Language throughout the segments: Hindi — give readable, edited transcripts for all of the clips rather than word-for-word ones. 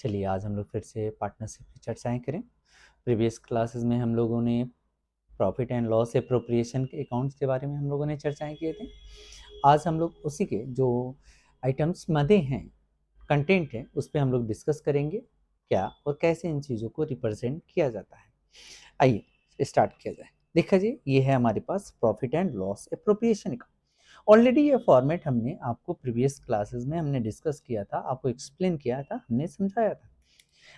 चलिए आज हम लोग फिर से पार्टनरशिप की चर्चाएं करें। प्रीवियस क्लासेस में हम लोगों ने प्रॉफिट एंड लॉस एप्रोप्रिएशन के अकाउंट्स के बारे में हम लोगों ने चर्चाएं किए थे। आज हम लोग उसी के जो आइटम्स मदे हैं, कंटेंट है, उस पर हम लोग डिस्कस करेंगे क्या और कैसे इन चीज़ों को रिप्रेजेंट किया जाता है। आइए स्टार्ट किया जाए। देखा जी, ये है हमारे पास प्रॉफिट एंड लॉस एप्रोप्रिएशन का। ऑलरेडी ये फॉर्मेट हमने आपको प्रीवियस क्लासेस में हमने डिस्कस किया था, आपको एक्सप्लेन किया था, हमने समझाया था।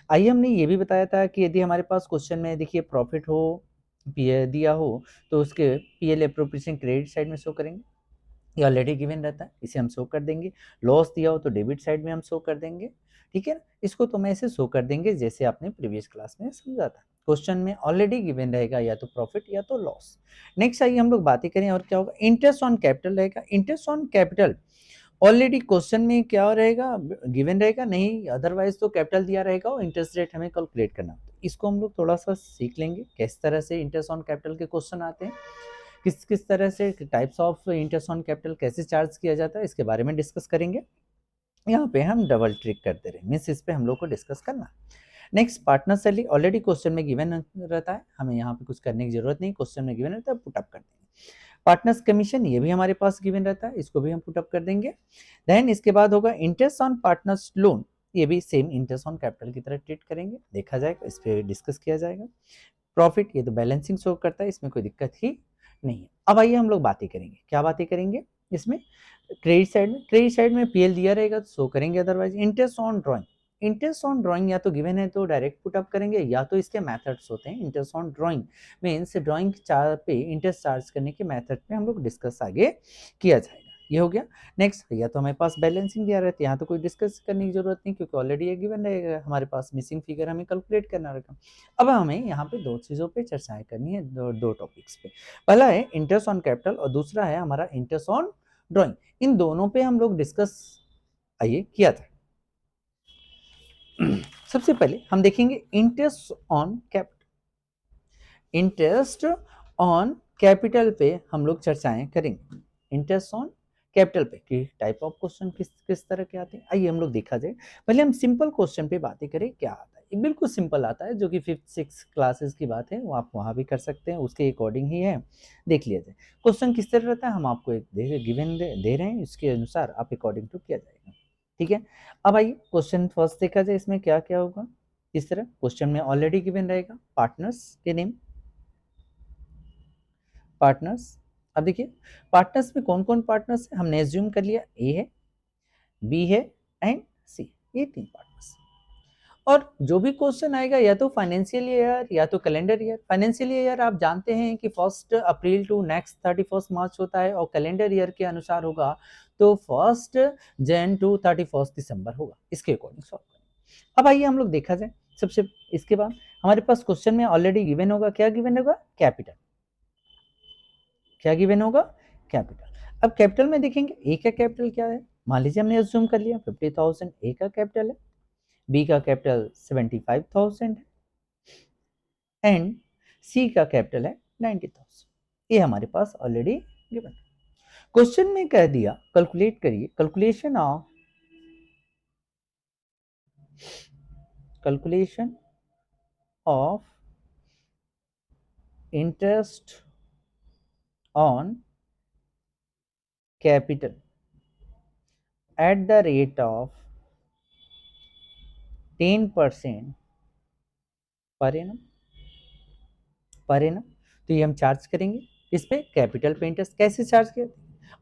आइए हमने ये भी बताया था कि यदि हमारे पास क्वेश्चन में देखिए प्रॉफिट हो दिया हो तो उसके पीएल एप्रोप्रिएशन क्रेडिट साइड में शो करेंगे, ये ऑलरेडी गिवन रहता है, इसे हम शो कर देंगे। लॉस दिया हो तो डेबिट साइड में हम शो कर देंगे, ठीक है ना। इसको तो मैं ऐसे शो कर देंगे जैसे आपने प्रीवियस क्लास में समझा था। क्वेश्चन में ऑलरेडी गिवन रहेगा या तो प्रॉफिट या तो लॉस। नेक्स्ट आइए हम लोग बातें करें और क्या होगा, इंटरेस्ट ऑन कैपिटल रहेगा। Interest on capital already question में क्या रहेगा, गिवन रहेगा नहीं, अदरवाइज तो कैपिटल दिया रहेगा और इंटरेस्ट रेट हमें कैलकुलेट करना। इसको हम लोग थोड़ा सा सीख लेंगे किस तरह से इंटरेस्ट ऑन कैपिटल के क्वेश्चन आते हैं, किस किस तरह से types of interest on capital कैसे चार्ज किया जाता है, इसके बारे में डिस्कस करेंगे। यहाँ पे हम डबल ट्रिक करते रहे, मीन्स इस पे हम लोग को डिस्कस करना। Next partner salary already question में गिवन रहता है, हमें यहाँ पे कुछ करने की जरूरत नहीं, क्वेश्चन में गिवन रहता है, पुटअप कर देंगे। पार्टनर्स कमीशन ये भी हमारे पास गिवन रहता है, इसको भी हम पुटअप कर देंगे। देन इसके बाद होगा इंटरेस्ट ऑन पार्टनर्स लोन, ये भी सेम इंटरेस्ट ऑन कैपिटल की तरह ट्रीट करेंगे, देखा जाएगा, इस पर डिस्कस किया जाएगा। प्रॉफिट ये तो बैलेंसिंग शो करता है, इसमें कोई दिक्कत ही नहीं है। अब आइए हम लोग बातें करेंगे, क्या बातें करेंगे इसमें, क्रेडिट साइड में पीएल दिया रहेगा तो शो करेंगे, otherwise interest on drawing. Interest on drawing या तो गिवन है तो डायरेक्ट पुट अप करेंगे, या तो इसके मेथड्स होते हैं। Interest on drawing means drawing पे इंटरेस्ट चार्ज करने के मेथड पे हम लोग डिस्कस आगे किया जाएगा, ये हो गया। नेक्स्ट या तो हमारे पास बैलेंसिंग दिया रहता है, यहाँ तो कोई डिस्कस करने की जरूरत नहीं क्योंकि ऑलरेडी ये गिवन रहेगा, हमारे पास मिसिंग फिगर हमें कैलकुलेट करना रहेगा। अब हमें यहाँ पे दो चीजों पे चर्चाएं करनी है, दो टॉपिक्स पे। पहला है इंटरेस्ट ऑन कैपिटल और दूसरा है हमारा इंटरेस्ट ऑन ड्राइंग। इन दोनों पे हम लोग डिस्कस आइए किया था। सबसे पहले हम देखेंगे interest on capital. Interest on capital पे हम लोग चर्चाएं करेंगे। इंटरेस्ट ऑन कैपिटल पे कि टाइप ऑफ क्वेश्चन किस किस तरह के आते हैं, आइए हम लोग देखा जाए। पहले हम सिंपल क्वेश्चन पे बातें करें, क्या आता है। बिल्कुल सिंपल आता है, जो कि 5th 6th क्लासेस की बात है, वो आप वहां भी कर सकते हैं, उसके अकॉर्डिंग ही है, देख लिया जाए। क्वेश्चन किस तरह रहता है, हम आपको एक गिवन दे रहे हैं, इसके अनुसार आप अकॉर्डिंग टू किया जाएगा, ठीक है। अब आइए क्वेश्चन फर्स्ट देखा जाए, इसमें क्या क्या होगा। इस तरह क्वेश्चन में ऑलरेडी गिवन रहेगा पार्टनर्स के नेम, पार्टनर्स। अब देखिए पार्टनर्स में कौन कौन पार्टनर्स है, हमने एज्यूम कर लिया ए है, बी है एंड सी, ये 3 पार्टनर्स। और जो भी क्वेश्चन आएगा या तो फाइनेंशियल ईयर या तो कैलेंडर ईयर। फाइनेंशियल ईयर आप जानते हैं कि 1 अप्रैल टू नेक्स्ट 31 मार्च होता है, और कैलेंडर ईयर के अनुसार होगा तो 1 जनवरी टू 31 दिसंबर होगा, इसके अकॉर्डिंग सॉल्व करें। अब आइए हम लोग देखा जाए। सबसे इसके बाद हमारे पास क्वेश्चन में ऑलरेडी गिवन होगा, क्या गिवन होगा, कैपिटल। क्या गिवन होगा, कैपिटल। अब कैपिटल में देखेंगे ए का कैपिटल क्या है, मान लीजिए हमने अज्यूम कर लिया 50,000 ए का कैपिटल है, बी का कैपिटल 75,000 है एंड सी का कैपिटल है 90,000। ये हमारे पास ऑलरेडी गिवन। क्वेश्चन में कह दिया कैलकुलेट करिए, calculation of interest on capital at the rate of 10% per annum. तो ये हम चार्ज करेंगे इस पे, कैपिटल पे इंटरेस्ट कैसे चार्ज किया।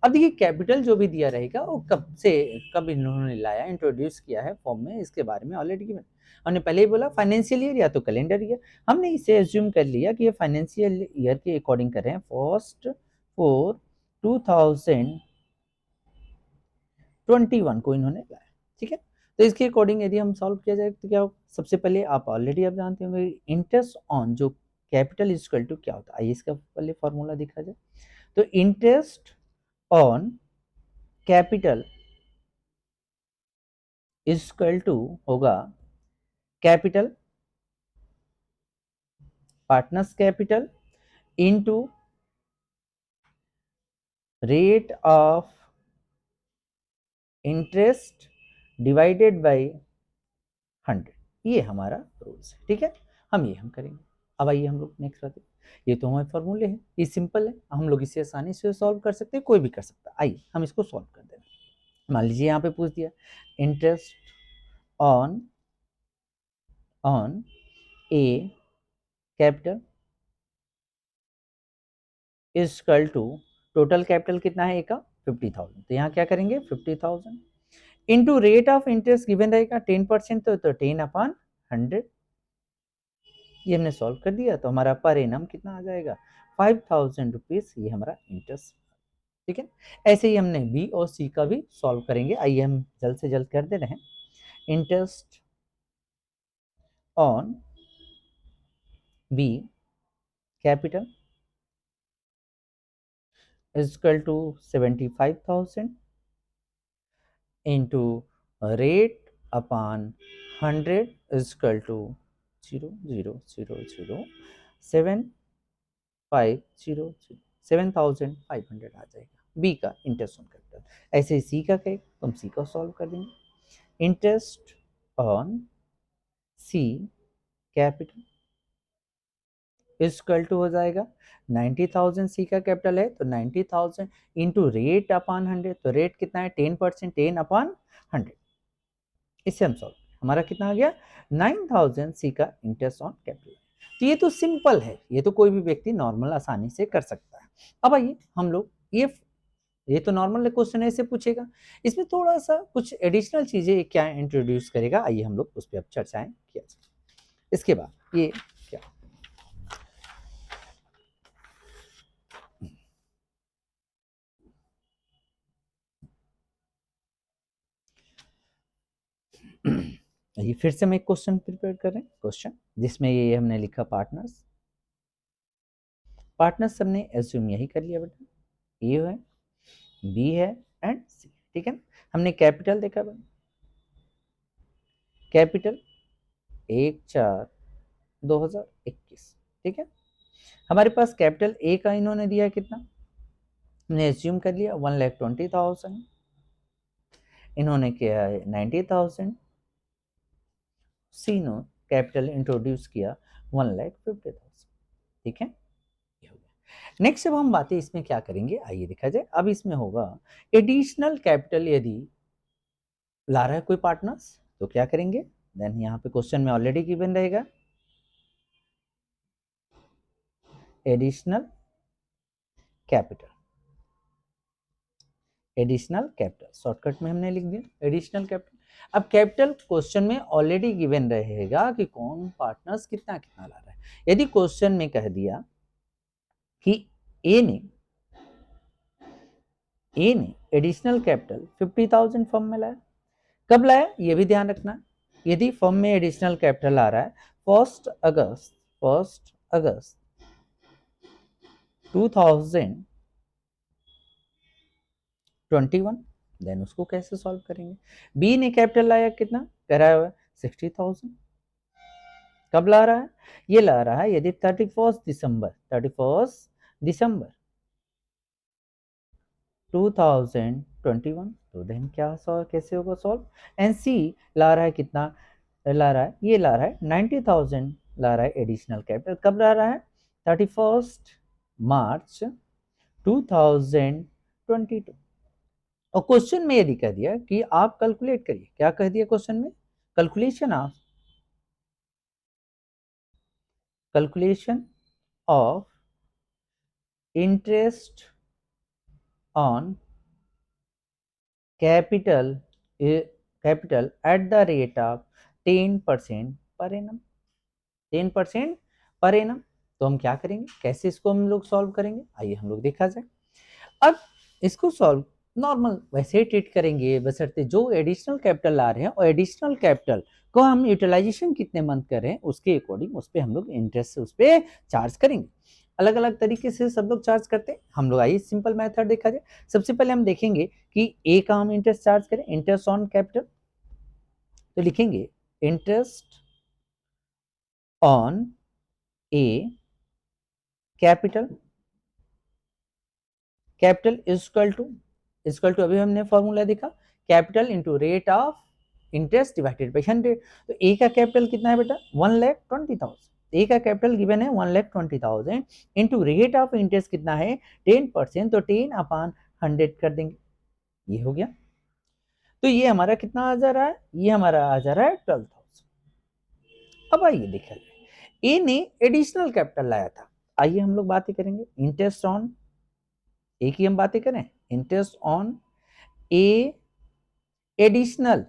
अब देखिए कैपिटल जो भी दिया रहेगा वो कब इन्होंने लाया, इंट्रोड्यूस किया है फॉर्म में, इसके बारे में ऑलरेडी गिवन। हमने पहले ही बोला फाइनेंशियल ईयर या तो कैलेंडर ईयर, हमने इसे एज्यूम कर लिया कि ये फाइनेंशियल ईयर के अकॉर्डिंग कर रहे हैं, फर्स्ट फॉर 2021 को इन्होंने लाया, ठीक है। तो इसके अकॉर्डिंग यदि हम सॉल्व किया जाए तो क्या होगा, सबसे पहले आप ऑलरेडी आप जानते होंगे इंटरेस्ट ऑन जो कैपिटल इज इक्वल टू क्या होता है, आइए इसका पहले फॉर्मूला देखा जाए। तो interest on capital is equal to होगा capital, partners capital into rate of interest divided by 100, ये हमारा रूल्स है, ठीक है। हम करेंगे। अब आइए हम लोग नेक्स्ट आते हैं। ये तो हमारे फॉर्मूले हैं, ये सिंपल है, हम लोग इसे आसानी से सॉल्व कर सकते हैं, कोई भी कर सकता है। आइए हम इसको सॉल्व कर दें। मान लीजिए यहाँ पे पूछ दिया interest on A capital is equal to, total capital कितना है ए का 50,000, तो यहाँ क्या करेंगे 50,000 into rate of interest given रहेगा 10%, तो 10/100, ये हमने सॉल्व कर दिया, तो हमारा पर एनम कितना आ जाएगा 5,000 रुपीज, ये हमारा इंटरेस्ट, ठीक है। ऐसे ही हमने बी और सी का भी सॉल्व करेंगे। आइए हम जल्द से जल्द कर दे रहे हैं। Interest on B capital is equal to 75,000 into rate upon 100 is equal to 0.0007,500 आ जाएगा बी का इंटरेस्ट ऑन कैपिटल। ऐसे ही सी का कहे तो हम सी का सॉल्व कर देंगे। Interest on C capital is equal to हो जाएगा 90,000, सी का कैपिटल है तो 90,000 इंटू रेट अपॉन 100, तो रेट कितना है 10%, 10/100, इससे हम सॉल्व, हमारा कितना आ गया 9,000 सी का इंटरेस्ट ऑन कैपिटल। तो ये तो सिंपल है, ये तो कोई भी व्यक्ति नॉर्मल आसानी से कर सकता है। अब आइए हम लोग ये तो नॉर्मल क्वेश्चन ऐसे पूछेगा, इसमें थोड़ा सा कुछ एडिशनल चीजें क्या इंट्रोड्यूस करेगा, आइए हम लोग उस पर अब चर्चाएं किया जाए। इसके बाद ये क्या ये फिर से हम एक क्वेश्चन प्रिपेयर कर रहे हैं, क्वेश्चन जिसमें ये हमने लिखा पार्टनर्स, पार्टनर्स हमने एज्यूम यही कर लिया बेटा, ए है बी है एंड सी, ठीक है ना। हमने कैपिटल देखा बेटा, कैपिटल 1/4/2021, ठीक है। हमारे पास कैपिटल ए का इन्होंने दिया है कितना, हमने एज्यूम कर लिया 1,20,000, इन्होंने किया है 90,000, सी ने कैपिटल इंट्रोड्यूस किया 1,50,000, ठीक है। नेक्स्ट जब हम बातें इसमें क्या करेंगे आइए देखा जाए। अब इसमें होगा एडिशनल कैपिटल यदि ला रहा है कोई पार्टनर्स तो क्या करेंगे, देन यहाँ पे क्वेश्चन में ऑलरेडी गिवन रहेगा additional capital, additional capital shortcut में हमने लिख दिया एडिशनल कैपिटल। अब कैपिटल क्वेश्चन में ऑलरेडी गिवन रहेगा कि कौन पार्टनर्स कितना कितना ला रहा है। यदि क्वेश्चन में कह दिया कि ए ने एडिशनल कैपिटल 50,000 फर्म में लाया, कब लाया ये भी ध्यान रखना, यदि फर्म में एडिशनल कैपिटल आ रहा है 1 अगस्त 2021, देन उसको कैसे सॉल्व करेंगे। बी ने कैपिटल लाया कितना, कह हुआ 60,000, कब ला रहा है, ये ला रहा है यदि 31 दिसंबर 2021, तो देन क्या सॉल्व कैसे होगा सॉल्व। एंड सी ला रहा है कितना, ला रहा है ये ला रहा है 90,000 ला रहा है एडिशनल कैपिटल, कब ला रहा है 31 मार्च 2022। और क्वेश्चन में यदि कह दिया कि आप कैलकुलेट करिए, क्या कह दिया क्वेश्चन में, calculation of interest on capital at the rate of 10% per annum, 10% per annum. तो हम क्या करेंगे, कैसे इसको हम लोग सॉल्व करेंगे, आइए हम लोग देखा जाए। अब इसको सॉल्व नॉर्मल वैसे ही ट्रीट करेंगे, बशर्ते जो एडिशनल कैपिटल ला रहे हैं और एडिशनल कैपिटल को हम यूटिलाइजेशन कितने मंथ कर रहे हैं उसके अकॉर्डिंग उस पर हम लोग इंटरेस्ट से उस पर चार्ज करेंगे। अलग अलग तरीके से सब लोग चार्ज करते हैं, हम लोग आइए सिंपल मेथड देखा जाए। सबसे पहले हम देखेंगे कि ए का हम इंटरेस्ट चार्ज करें, इंटरेस्ट ऑन कैपिटल, तो लिखेंगे interest on A capital is equal to अभी हमने फॉर्मूला देखा capital into rate of interest divided by 100। तो ए का कैपिटल कितना है बेटा 1,20,000। ए का कैपिटल गिवन है 1,20,000 इंटू रेट ऑफ इंटरेस्ट कितना है 10%, तो 10/100 कर देंगे, ये हो गया। तो ये हमारा कितना आ जा रहा है, ये हमारा आ जा रहा है 12,000। अब आइए देखा जाए, ए ने एडिशनल कैपिटल लाया था, आइए हम लोग बातें करेंगे इंटरेस्ट ऑन ए की, हम बातें करें interest on A additional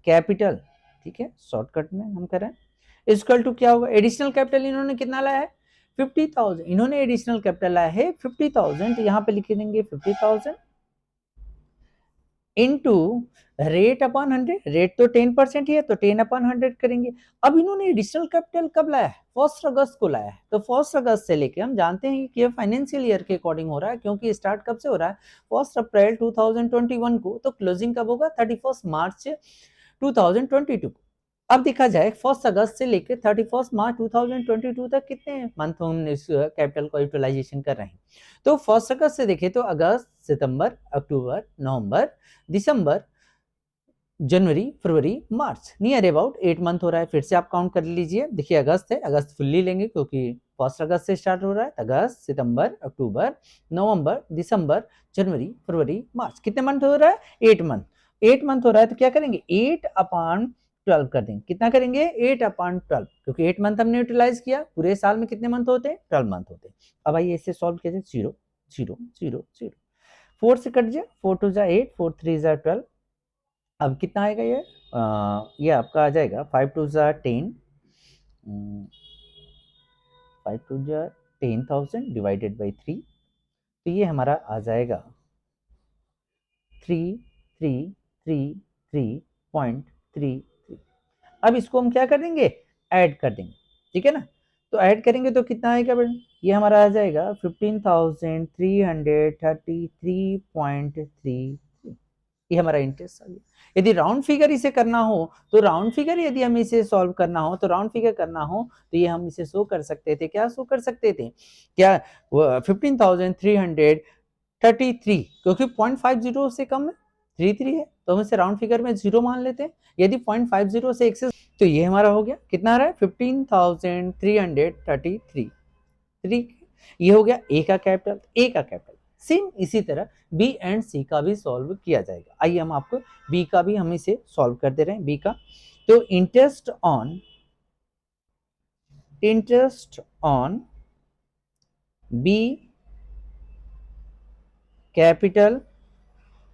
capital, ठीक है, शॉर्टकट में हम करें इक्वल टू क्या होगा, एडिशनल कैपिटल इन्होंने कितना लाया है 50,000, इन्होंने एडिशनल कैपिटल लाया है 50,000, तो यहां पे लिख देंगे 50,000 इनटू रेट अपॉन 100, रेट तो 10% ही है तो 10/100 करेंगे। अब इन्होंने एडिशनल कैपिटल कब लाया है, 1 अगस्त को लाया है, तो 1 अगस्त से लेके हम जानते हैं कि ये फाइनेंशियल ईयर के अकॉर्डिंग हो रहा है, क्योंकि स्टार्ट कब से हो रहा है 1 अप्रैल 2021 को, तो क्लोजिंग कब होगा 31 मार्च 2022 को। अब देखा जाए 1 अगस्त से लेकर 31 मार्च 2022 तक कितने मंथ हम इस कैपिटल को यूटिलाइजेशन कर रहे हैं, तो 1 अगस्त से देखें तो अगस्त, सितंबर, अक्टूबर, नवंबर, दिसंबर, जनवरी, फरवरी, मार्च, नियर अबाउट 8 मंथ हो रहा है। फिर से आप काउंट कर लीजिए, देखिए अगस्त है, अगस्त फुल्ली लेंगे क्योंकि 1 अगस्त से स्टार्ट हो रहा है, अगस्त, सितंबर, अक्टूबर, नवंबर, दिसंबर, जनवरी, फरवरी, मार्च, कितने मंथ हो रहा है 8 मंथ। 8 मंथ हो रहा है तो क्या करेंगे 8/12 कर देंगे, कितना करेंगे 8/12, क्योंकि 8 मंथ हमने यूटिलाइज किया, पूरे साल में कितने मंथ होते हैं 12 मंथ होते हैं। अब आइए इसे सॉल्व कीजिए, 0 0 0 0, 4 से कट जाए, 4 2 जा 8, 4 3 जा 12, अब कितना आएगा ये आपका आ जाएगा 5 2 जा 10, 5 2 जा 10,000 डिवाइडेड बाई 3, तो ये हमारा आ जाएगा 3,333.33। अब इसको हम क्या कर देंगे ऐड कर देंगे, ठीक है ना, तो ऐड करेंगे तो कितना आएगा बेटा, ये हमारा आ जाएगा 15,333.3, ये हमारा इंटरेस्ट आ गया। यदि राउंड फिगर इसे करना हो तो राउंड फिगर, यदि हम इसे सॉल्व करना हो तो राउंड फिगर करना हो तो ये हम इसे शो कर सकते थे, क्या शो कर सकते थे, क्या 15,333, क्योंकि 0.50 से कम है 33 है, तो हम इसे राउंड फिगर में 0 मान लेते हैं। यदि 0.50 से एक्सेस, तो ये हमारा हो गया, कितना आ रहा है 15,333, ये हो गया ए का कैपिटल। सेम इसी तरह बी एंड सी का भी सॉल्व किया जाएगा। आइए हम आपको बी का भी हम इसे सॉल्व कर दे रहे हैं, बी का, तो interest on B capital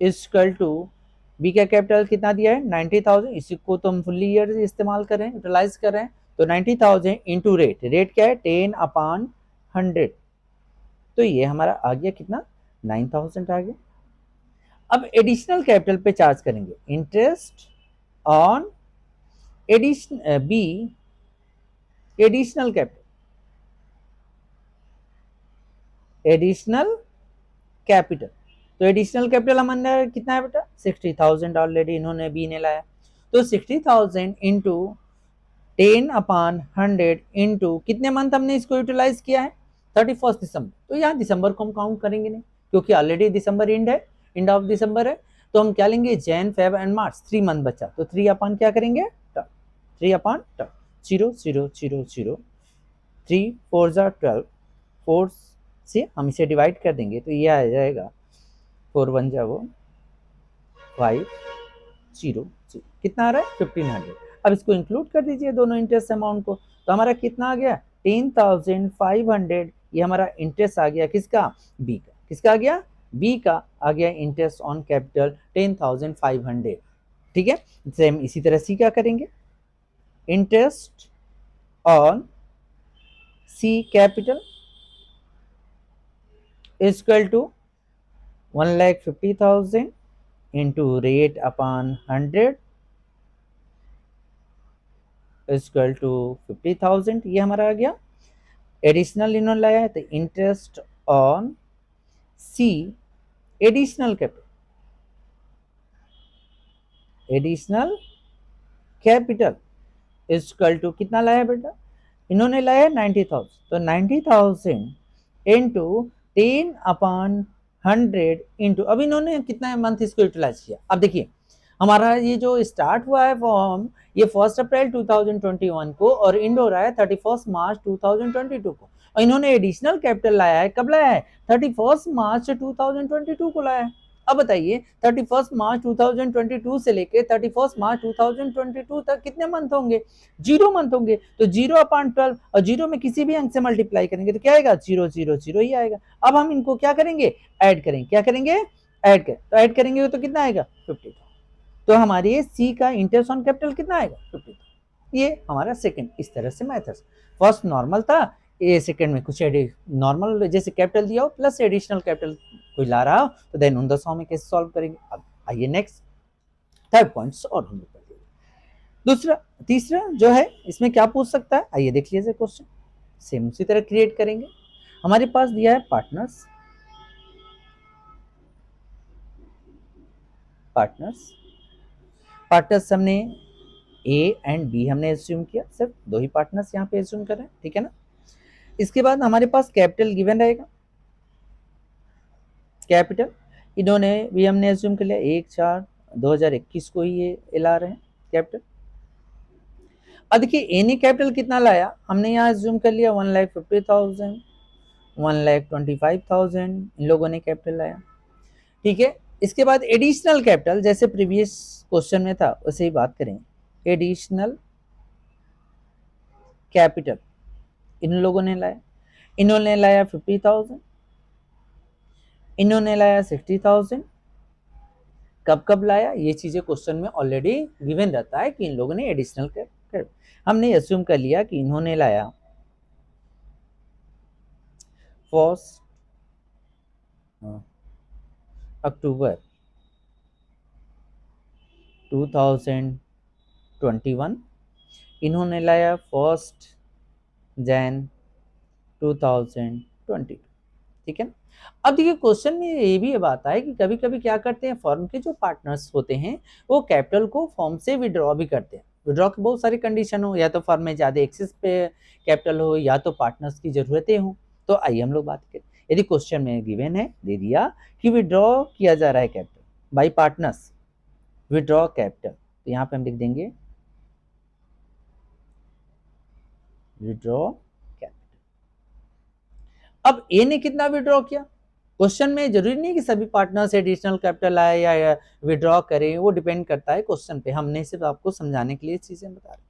equal to, B का कैपिटल कितना दिया है 90,000, इसी को तो हम फुल्ली ईयर इस्तेमाल कर रहे हैं, यूटिलाइज कर रहे हैं, तो 90,000 इंटू रेट क्या है 10/100, तो ये हमारा आ गया कितना 9,000 आ गया। अब एडिशनल कैपिटल पे चार्ज करेंगे, interest on B additional capital, तो एडिशनल कैपिटल हमारे कितना है बेटा 60,000, ऑलरेडी इन्होंने बी ने लाया, तो 60,000 इंटू 10/100 इंटू कितने मंथ हमने इसको यूटिलाइज किया है 31 दिसंबर, तो यहाँ दिसंबर को हम काउंट करेंगे नहीं, क्योंकि already December end of December है, तो हम क्या लेंगे Jain, Feb and March, 3 month बचा, तो 3 अपन क्या करेंगे 3/0 0 0 0 0, 3 4 जा 12, 4 से हम इसे डिवाइड कर देंगे तो ये आ जाएगा 4 1 जा वो 5 0 0, कितना आ रहा है 1500। अब इसको इंक्लूड कर दीजिए दोनों इंटरेस्ट अमाउंट को, तो हमारा कितना आ गया 10,500, ये हमारा इंटरेस्ट आ गया किसका बी का, किसका आ गया बी का आ गया इंटरेस्ट ऑन कैपिटल 10,500, ठीक है। सेम इसी तरह सी क्या करेंगे, interest on C capital equal to 1,50,000 into rate upon 100 equal to 50,000, ये हमारा आ गया। एडिशनल इन्होंने लाया है तो interest on C additional capital equal to कितना लाया बेटा, इन्होंने लाया 90,000, तो 90,000 इंटू 10/100 इंटू, अब इन्होंने कितना मंथ इसको यूटिलाइज किया। अब देखिए हमारा ये जो स्टार्ट हुआ है फॉर्म, ये 1 अप्रैल 2021 को और एंड हो रहा है 31 मार्च 2022 को, और इन्होंने एडिशनल कैपिटल लाया है, कब लाया है? 31 मार्च 2022 को लाया है। अब बताइए 31 मार्च 2022 से लेके 31 मार्च 2022 तक कितने मंथ होंगे? 0 मंथ होंगे। तो 0/12 और 0 में किसी भी अंक से मल्टीप्लाई करेंगे तो क्या आएगा? 0 0 0 ही आएगा। अब हम इनको क्या करेंगे? ऐड करेंगे। क्या करेंगे? ऐड करें। तो ऐड करेंगे तो कितना आएगा? 50। तो हमारे सी का इंटरेस्ट ऑन कैपिटल कितना आएगा? 50। ये हमारा सेकंड, इस तरह से मैथड। फर्स्ट नॉर्मल था, ये सेकंड में कुछ नॉर्मल जैसे कैपिटल दिया हो प्लस एडिशनल कैपिटल कोई ला रहा हो तो देन उन दशों में कैसे सॉल्व करेंगे। अब आइए नेक्स्ट थर्ड पॉइंट्स और हम लोग करेंगे। दूसरा तीसरा जो है इसमें क्या पूछ सकता है, आइए देख लीजिए क्वेश्चन। सेम उसी तरह क्रिएट करेंगे। हमारे पास दिया है पार्टनर्स, पार्टनर्स हमने ए एंड बी हमने एज्यूम किया, सिर्फ 2 ही पार्टनर्स यहाँ पे एज्यूम कर रहे हैं, ठीक है ना। इसके बाद हमारे पास कैपिटल गिवन रहेगा, कैपिटल इन्होंने भी हमने एज्यूम कर लिया 1/4/2021 को ही ये ला रहे हैं कैपिटल। अब देखिए ए ने कैपिटल कितना लाया, हमने यहाँ एज्यूम कर लिया 1,50,000, 1,25,000 इन लोगों ने कैपिटल लाया, ठीक है। इसके बाद एडिशनल कैपिटल जैसे प्रीवियस क्वेश्चन में था वैसे ही बात करें। एडिशनल कैपिटल इन लोगों ने लाया, इन्होंने लाया 50,000, इन्होंने लाया 60,000। कब कब लाया ये चीजें क्वेश्चन में ऑलरेडी गिवन रहता है कि इन लोगों ने एडिशनल कैपिटल, हमने एज्यूम कर लिया कि इन्होंने लाया 1 अक्टूबर 2021, इन्होंने लाया 1 जनवरी 2022, ठीक है। अब देखिए क्वेश्चन में ये भी बात है कि कभी कभी क्या करते हैं, फर्म के जो पार्टनर्स होते हैं वो कैपिटल को फर्म से विड्रॉ भी करते हैं। विड्रॉ की बहुत सारी कंडीशन हो, या तो फर्म में ज़्यादा एक्सेस पे कैपिटल हो, या तो पार्टनर्स की ज़रूरतें हो। तो आइए हम लोग बात करें। यदि क्वेश्चन में गिवन है, दे दिया कि विड्रॉ किया जा रहा है capital by partners, withdraw capital, तो यहाँ पे हम लिख देंगे विड्रॉ कैपिटल। अब ए ने कितना विड्रॉ किया, क्वेश्चन में जरूरी नहीं कि सभी पार्टनर से एडिशनल कैपिटल आए या विड्रॉ करें, वो डिपेंड करता है क्वेश्चन पे। हमने सिर्फ आपको समझाने के लिए चीजें बता रहे।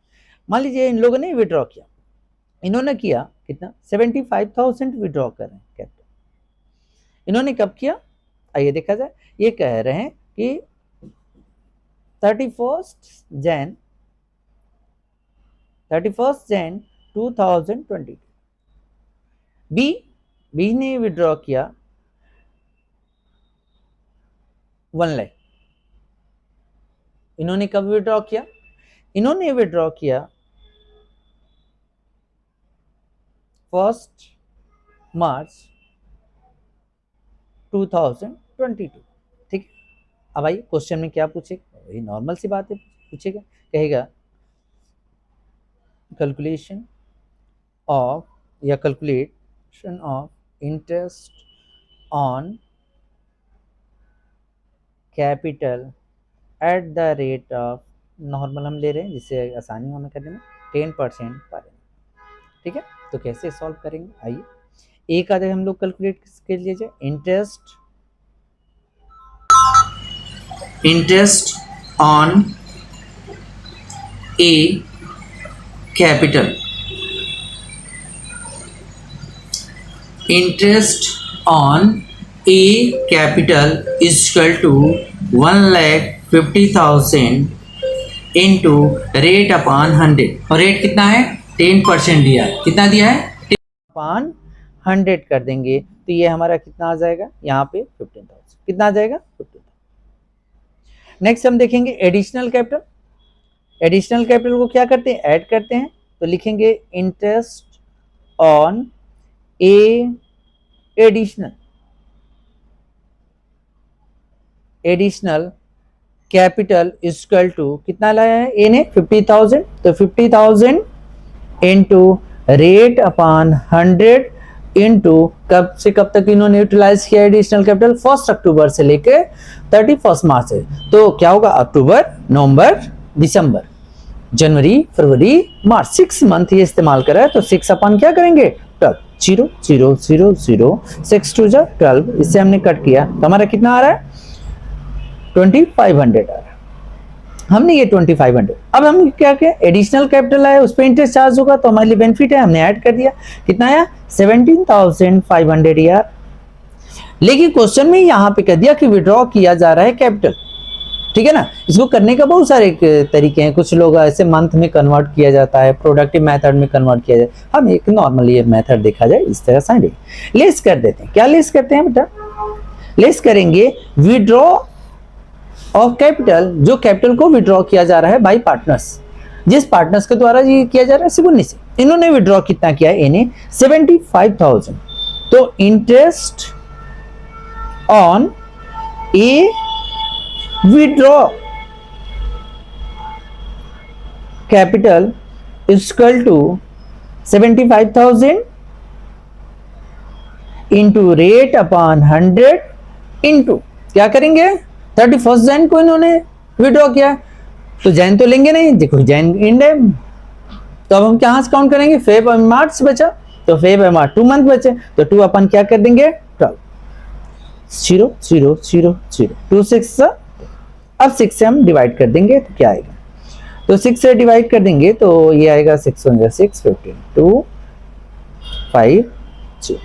मान लीजिए इन लोगों ने विड्रॉ किया, इन्होंने किया कितना 75,000 विड्रॉ कर रहे हैं कैपिटल। इन्होंने कब किया, आइए देखा जाए। ये कह रहे हैं कि 31 जन 2022। बी ने विड्रॉ किया 1 लाख। इन्होंने कब विड्रॉ किया, इन्होंने विड्रॉ किया 1 मार्च 2022, ठीक है। अब आइए क्वेश्चन में क्या पूछेगा, वही नॉर्मल सी बात है, पूछेगा, कहेगा कैलकुलेशन ऑफ या calculation of interest on capital at the rate of, normal हम ले रहे हैं जिससे आसानी हमें करने में, 10% पर annum, ठीक है। तो कैसे सॉल्व करेंगे, आइए एक आधे हम लोग कैलकुलेट कर लीजिए। Interest on A capital, interest on A capital is equal to 1,50,000 into rate upon 100, और रेट कितना है 10% दिया है, कितना दिया है 10/100 कर देंगे तो ये हमारा कितना आ जाएगा, यहाँ पे 15,000, कितना आ जाएगा 15,000। नेक्स्ट हम देखेंगे एडिशनल कैपिटल। एडिशनल कैपिटल को क्या करते हैं, ऐड करते हैं, तो लिखेंगे interest on A additional capital equal to, कितना लाया है ए ने 50,000, तो 50,000 इंटू रेट अपॉन 100 इनटू कब से कब तक इन्होंने यूटिलाइज किया एडिशनल कैपिटल, 1 अक्टूबर से लेके 31 मार्च से। तो क्या होगा, अक्टूबर, नवंबर, दिसंबर, जनवरी, फरवरी, मार्च, 6 मंथ ये इस्तेमाल करा है। तो 6 अपन क्या करेंगे, 12, 0 0 0 0, 6 2 जा 12, इससे हमने कट किया तो हमारा कितना आ रहा है, 2500 आ रहा है। हमने ये 2500, अब हम क्या किया, एडिशनल कैपिटल है उस पर इंटरेस्ट चार्ज होगा तो हमारे लिए बेनिफिट है, हमने ऐड कर दिया। कितना आया, 17,500 यार। लेकिन क्वेश्चन में यहाँ पे कह दिया कि विड्रॉ किया जा रहा है कैपिटल, ठीक है ना। इसको करने का बहुत सारे तरीके हैं, कुछ लोग ऐसे मंथ में कन्वर्ट किया जाता है, प्रोडक्टिव मेथड में कन्वर्ट किया जाए, हम एक नॉर्मल ये मेथड देखा जाए इस तरह से लेस कर देते हैं। क्या लेस करते हैं बेटा, लेस करेंगे विड्रॉ ऑफ कैपिटल, जो कैपिटल को विड्रॉ किया जा रहा है बाय पार्टनर्स, जिस पार्टनर्स के द्वारा ये किया जा रहा है सिगुनी से। इन्होंने विड्रॉ कितना किया है, इन्हें 75,000। तो interest on A withdraw capital equal to 75,000 into rate upon 100 into क्या करेंगे, 31 जैन को इन्होंने विड्रॉ किया, तो जैन तो लेंगे नहीं, देखो जैन इंड है, तो अब हम कहां से काउंट करेंगे, फेब और मार्च बचा, तो फेब और मार्च 2 मंथ बचे, तो 2 अपन क्या कर देंगे 12, 0 0 0 0, 2 6, अब 6 से हम डिवाइड कर देंगे तो क्या आएगा, तो 6 से डिवाइड कर देंगे तो ये आएगा 6 1 6, 15 2 5 2,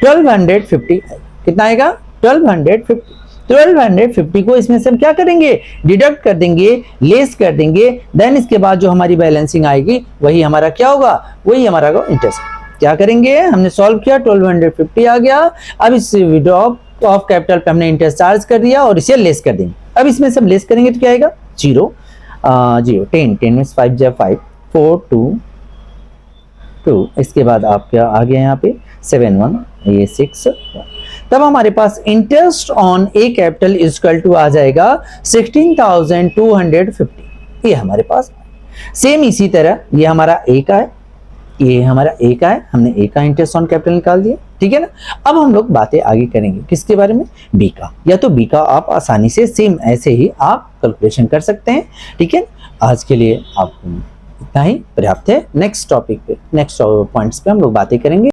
1250 कितना आएगा, 1250 को इसमें से हम क्या करेंगे, डिडक्ट कर देंगे, लेस कर देंगे, देन इसके बाद जो हमारी बैलेंसिंग आएगी वही हमारा क्या होगा, वही हमारा इंटरेस्ट। क्या करेंगे, हमने सॉल्व किया, 1250 आ गया। अब इस विड्रॉ ऑफ कैपिटल पे हमने इंटरेस्ट चार्ज कर दिया और इसे लेस कर देंगे। अब इसमें सब लेस करेंगे तो क्या आएगा, 0 0 10 10 में 5 जा 5 4 2 2, इसके बाद आप क्या आ गया यहाँ पे 7 1, ये 6 1, तब हमारे पास interest on A capital equal to आ जाएगा 16,250, ये हमारे पास। सेम इसी तरह ये हमारा ए का है, ये हमारा ए का है, हमने ए का इंटरेस्ट ऑन कैपिटल निकाल दिया, ठीक है ना। अब हम लोग बातें आगे करेंगे किसके बारे में, बी का। या तो बी का आप आसानी से सेम ऐसे ही आप कैलकुलेशन कर सकते हैं, ठीक है। आज के लिए आप इतना ही पर्याप्त है। नेक्स्ट टॉपिक पे, नेक्स्ट पॉइंट्स पे हम लोग बातें करेंगे।